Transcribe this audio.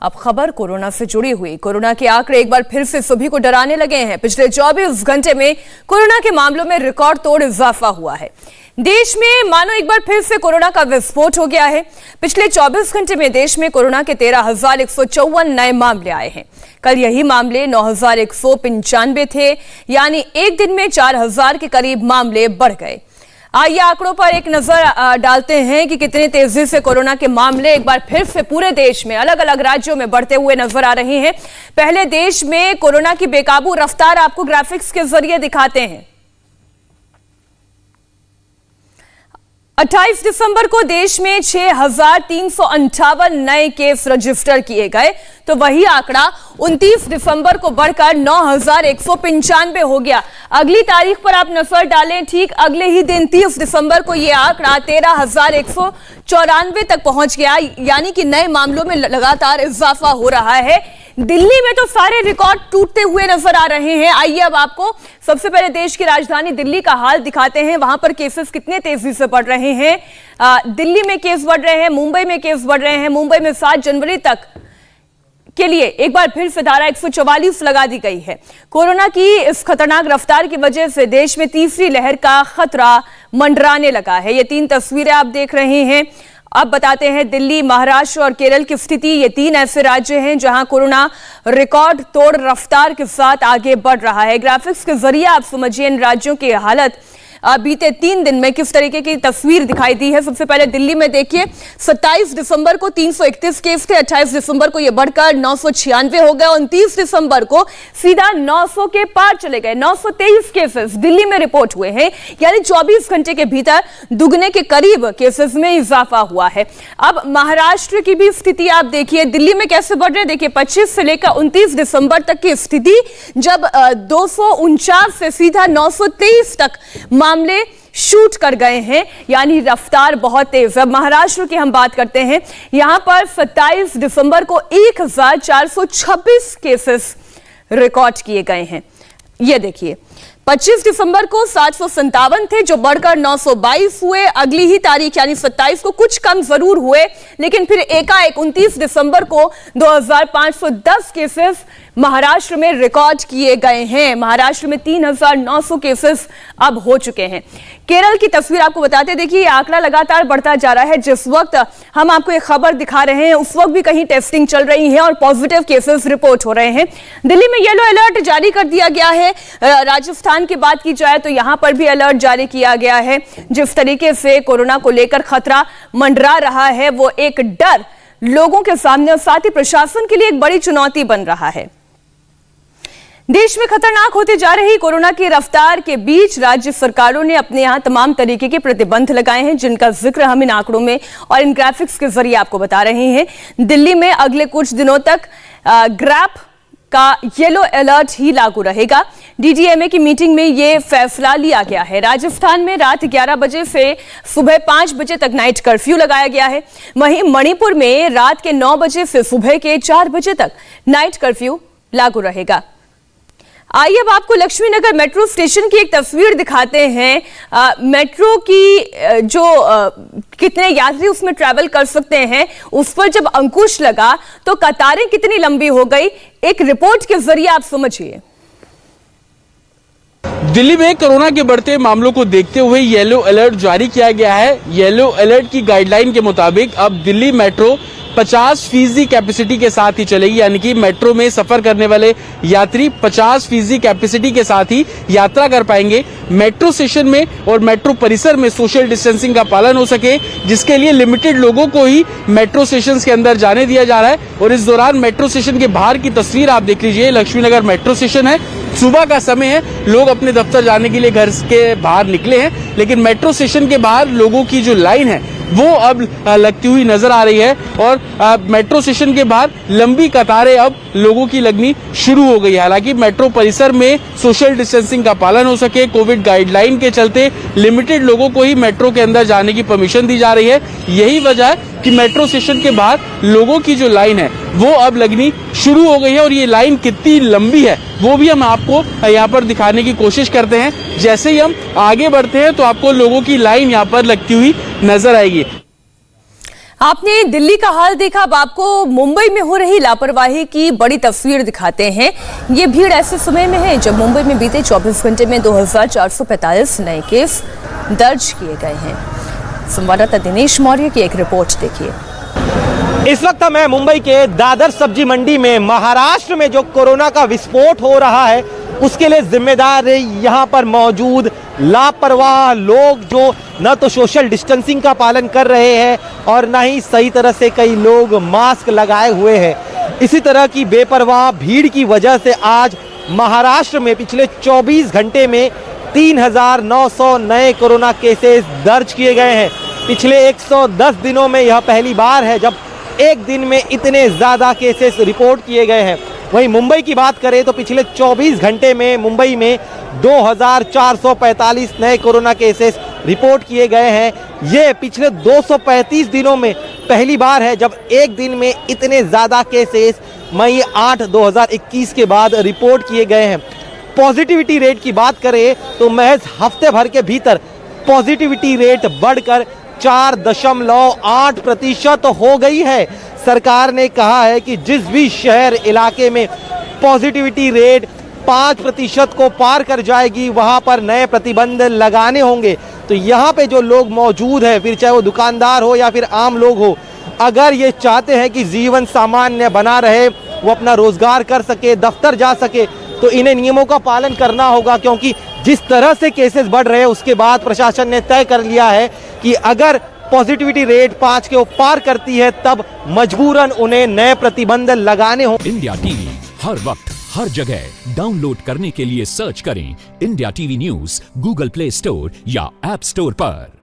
अब खबर कोरोना से जुड़ी हुई। कोरोना के आंकड़े एक बार फिर से सभी को डराने लगे हैं। पिछले 24 घंटे में कोरोना के मामलों में रिकॉर्ड तोड़ इजाफा हुआ है। देश में मानो एक बार फिर से कोरोना का विस्फोट हो गया है। पिछले 24 घंटे में देश में कोरोना के 13,154 नए मामले आए हैं। कल यही मामले 9,195 थे, यानी एक दिन में 4,000 के करीब मामले बढ़ गए। आइए आंकड़ों पर एक नजर डालते हैं कि कितनी तेजी से कोरोना के मामले एक बार फिर से पूरे देश में अलग अलग राज्यों में बढ़ते हुए नजर आ रहे हैं। पहले देश में कोरोना की बेकाबू रफ्तार आपको ग्राफिक्स के जरिए दिखाते हैं। 28 दिसंबर को देश में 6,358 नए केस रजिस्टर किए गए, तो वही आंकड़ा 29 दिसंबर को बढ़कर 9,195 हो गया। अगली तारीख पर आप नजर डालें, ठीक अगले ही दिन 30 दिसंबर को यह आंकड़ा 13,194 तक पहुंच गया, यानी कि नए मामलों में लगातार इजाफा हो रहा है। दिल्ली में तो सारे रिकॉर्ड टूटते हुए नजर आ रहे हैं। आइए अब आपको सबसे पहले देश की राजधानी दिल्ली का हाल दिखाते हैं। वहां पर केसेस कितने तेजी से बढ़ रहे हैं। दिल्ली में केस बढ़ रहे हैं, मुंबई में केस बढ़ रहे हैं। मुंबई में 7 जनवरी तक के लिए एक बार फिर से धारा 144 लगा दी गई है। कोरोना की इस खतरनाक रफ्तार की वजह से देश में तीसरी लहर का खतरा मंडराने लगा है। ये 3 तस्वीरें आप देख रहे हैं। अब बताते हैं दिल्ली, महाराष्ट्र और केरल की स्थिति। ये 3 ऐसे राज्य हैं जहां कोरोना रिकॉर्ड तोड़ रफ्तार के साथ आगे बढ़ रहा है। ग्राफिक्स के जरिए आप समझिए इन राज्यों की हालत बीते 3 दिन में किस तरीके की तस्वीर दिखाई दी है। सबसे पहले दिल्ली में देखिए, 27 दिसंबर को 331 केस थे, 28 दिसंबर को यह बढ़कर 996 हो गए, 29 दिसंबर को सीधा 900 के पार चले गए। 923 केसेस दिल्ली में रिपोर्ट हुए हैं, यानी 24 घंटे के भीतर दुगने के करीब केसेस में इजाफा हुआ है। अब महाराष्ट्र की भी स्थिति आप देखिए, दिल्ली में कैसे बढ़ रहे हैं। देखिए 25 से लेकर 29 दिसंबर तक की स्थिति, जब 249 से सीधा 923 तक मामले शूट कर गए हैं, यानी रफ्तार बहुत तेज। अब महाराष्ट्र की हम बात करते हैं। यहां पर 27 दिसंबर को 1,426 केसेस रिकॉर्ड किए गए हैं। ये देखिए 25 दिसंबर को 757 थे, जो बढ़कर 922 हुए। अगली ही तारीख यानी 27 को कुछ कम जरूर हुए, लेकिन फिर एकाएक 29 दिसंबर को 2,510 केसेस महाराष्ट्र में रिकॉर्ड किए गए हैं। महाराष्ट्र में 3,900 केसेस अब हो चुके हैं। केरल की तस्वीर आपको बताते, देखिए ये आंकड़ा लगातार बढ़ता जा रहा है। जिस वक्त हम आपको एक खबर दिखा रहे हैं, उस वक्त भी कहीं टेस्टिंग चल रही है और पॉजिटिव केसेस रिपोर्ट हो रहे हैं। दिल्ली में येलो अलर्ट जारी कर दिया गया है। राजस्थान की बात की जाए तो यहां पर भी अलर्ट जारी किया गया है। जिस तरीके से कोरोना को लेकर खतरा मंडरा रहा है, वो एक डर लोगों के सामने और साथ ही प्रशासन के लिए एक बड़ी चुनौती बन रहा है। देश में खतरनाक होते जा रही कोरोना की रफ्तार के बीच राज्य सरकारों ने अपने यहां तमाम तरीके के प्रतिबंध लगाए हैं, जिनका जिक्र हम इन आंकड़ों में और इन ग्राफिक्स के जरिए आपको बता रहे हैं। दिल्ली में अगले कुछ दिनों तक ग्रैप का येलो अलर्ट ही लागू रहेगा। डीडीएमए की मीटिंग में यह फैसला लिया गया है। राजस्थान में रात 11 बजे से सुबह 5 बजे तक नाइट कर्फ्यू लगाया गया है। वहीं मणिपुर में रात के 9 बजे से सुबह के 4 बजे तक नाइट कर्फ्यू लागू रहेगा। आइए अब आपको लक्ष्मी नगर मेट्रो स्टेशन की एक तस्वीर दिखाते हैं। मेट्रो की कितने यात्री उसमें ट्रैवल कर सकते हैं, उस पर जब अंकुश लगा तो कतारें कितनी लंबी हो गई, एक रिपोर्ट के जरिए आप समझिए। दिल्ली में कोरोना के बढ़ते मामलों को देखते हुए येलो अलर्ट जारी किया गया है। येलो अलर्ट की गाइडलाइन के मुताबिक अब दिल्ली मेट्रो 50% कैपेसिटी के साथ ही चलेगी, यानी कि मेट्रो में सफर करने वाले यात्री 50% कैपेसिटी के साथ ही यात्रा कर पाएंगे। मेट्रो स्टेशन में और मेट्रो परिसर में सोशल डिस्टेंसिंग का पालन हो सके, जिसके लिए लिमिटेड लोगों को ही मेट्रो स्टेशन के अंदर जाने दिया जा रहा है। और इस दौरान मेट्रो स्टेशन के बाहर की तस्वीर आप देख लीजिए। लक्ष्मीनगर मेट्रो स्टेशन है, सुबह का समय है, लोग अपने दफ्तर जाने के लिए घर के बाहर निकले हैं, लेकिन मेट्रो स्टेशन के बाहर लोगों की जो लाइन है वो अब लगती हुई नजर आ रही है। और मेट्रो स्टेशन के बाहर लंबी कतारें अब लोगों की लगनी शुरू हो गई है। हालांकि मेट्रो परिसर में सोशल डिस्टेंसिंग का पालन हो सके, कोविड गाइडलाइन के चलते लिमिटेड लोगों को ही मेट्रो के अंदर जाने की परमिशन दी जा रही है। यही वजह है कि मेट्रो स्टेशन के बाहर लोगों की जो लाइन है वो अब लगनी शुरू हो गई है। और ये लाइन कितनी लंबी है वो भी हम आपको यहाँ पर दिखाने की कोशिश करते हैं। जैसे ही हम आगे बढ़ते हैं तो आपको लोगों की लाइन यहाँ पर लगती हुई नजर आएगी। आपने दिल्ली का हाल देखा, अब आपको मुंबई में हो रही लापरवाही की बड़ी तस्वीर दिखाते हैं। ये भीड़ ऐसे समय में है जब मुंबई में बीते 24 घंटे में 2445 नए केस दर्ज किए गए हैं। संवाददाता दिनेश मौर्य की एक रिपोर्ट देखिए। इस वक्त मैं मुंबई के दादर सब्जी मंडी में महाराष्ट्र में जो कोरोना का विस्फोट हो रहा है उसके लिए जिम्मेदार यहाँ पर मौजूद लापरवाह लोग, जो न तो सोशल डिस्टेंसिंग का पालन कर रहे हैं और न ही सही तरह से कई लोग मास्क लगाए हुए हैं। इसी तरह की बेपरवाह भीड़ की वजह से आज महाराष्ट्र में पिछले 24 घंटे में 3900 नए कोरोना केसेस दर्ज किए गए हैं। पिछले 110 दिनों में यह पहली बार है जब एक दिन में इतने ज़्यादा केसेस रिपोर्ट किए गए हैं। वहीं मुंबई की बात करें तो पिछले 24 घंटे में मुंबई में 2445 नए कोरोना केसेस रिपोर्ट किए गए हैं। ये पिछले 235 दिनों में पहली बार है जब एक दिन में इतने ज़्यादा केसेस मई 8, 2021 के बाद रिपोर्ट किए गए हैं। पॉजिटिविटी रेट की बात करें तो महज हफ्ते भर के भीतर पॉजिटिविटी रेट बढ़कर 4.8% हो गई है। सरकार ने कहा है कि जिस भी शहर इलाके में पॉजिटिविटी रेट 5% को पार कर जाएगी वहां पर नए प्रतिबंध लगाने होंगे। तो यहाँ पे जो लोग मौजूद हैं, फिर चाहे वो दुकानदार हो या फिर आम लोग हो, अगर ये चाहते हैं कि जीवन सामान्य बना रहे, वो अपना रोजगार कर सके, दफ्तर जा सके, तो इन्हें नियमों का पालन करना होगा। क्योंकि जिस तरह से केसेस बढ़ रहे हैं उसके बाद प्रशासन ने तय कर लिया है कि अगर पॉजिटिविटी रेट 5 के पार करती है तब मजबूरन उन्हें नए प्रतिबंध लगाने होंगे। इंडिया टीवी हर वक्त हर जगह डाउनलोड करने के लिए सर्च करें India TV news Google play store या ऐप स्टोर पर।